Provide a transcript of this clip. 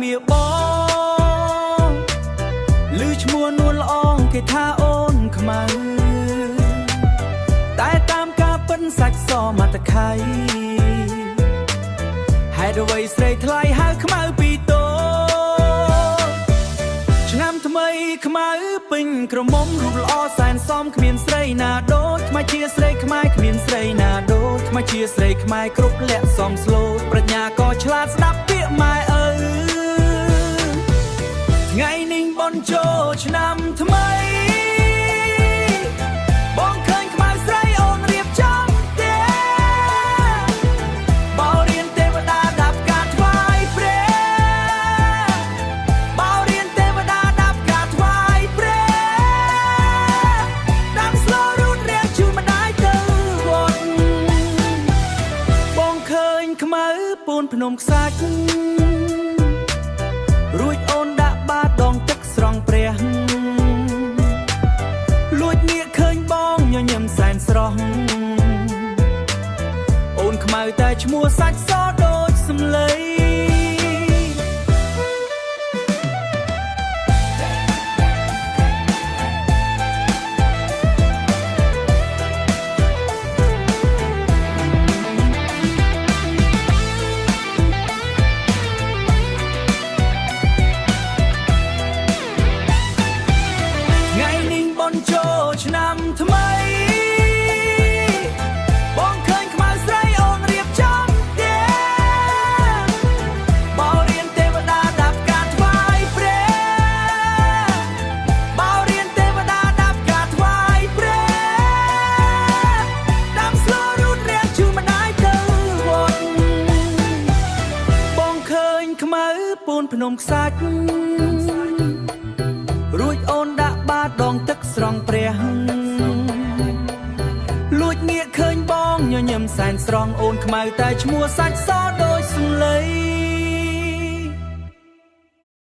មៀបងឮឈ្មោះនួនល្អងគេថាអូនខ្មៅតែតាមការពិនសាច់សមកតខៃហេតុអ្វីស្រីថ្លៃហៅខ្មៅពីតូឆ្នាំថ្មីខ្មៅពេញក្រមុំរូបល្អសែនសមគ្មានស្រីណាដូចខ្មៅជាស្រីខ្មែរគ្មានស្រីណាដូចខ្មៅជាស្រីខ្មែរគ្រប់លក្ខសមស្លូតប្រាជ្ញាក៏ឆ្លាតស្ដាប់ពាក្យម៉ែឪថ្ងៃនេះបនជោឆ្នាំថ្មីបងឃើញខ្មៅស្រីអូនរៀបចំទេបោរៀនទេវតាដាប់ការថ្វាយព្រះបោរៀនទេវតាដាប់ការថ្វាយព្រះដាំស្លរូតរៀងជូនម្ដាយទៅវត្តបងឃើញខ្មៅពូនភ្នំខ្សាច់រួចអូនដាក់បាតដងទឹកស្រង់ព្រះលួចងាកឃើញបងញញឹមសែនស្រស់អូនខ្មៅតែឈ្មោះសាច់សដូចសំឡីឆ្នាំថ្មីបងឃើញខ្មៅស្រីអូនរៀបចំទេបោរៀនទេវតាដាប់ការថ្វាយព្រះបោរៀនទេវតាដាប់ការថ្វាយព្រះដាំស្លរូតរៀងជូនម្ដាយទៅវត្តបងឃើញខ្មៅពូនភ្នំខ្សាច់រួចអូនដាក់បាតដងទឹកស្រង់ព្រះលួចងាកឃើញបងញញឹមសែនស្រស់អូនខ្មៅតែឈ្មោះសាច់សដូចសំឡី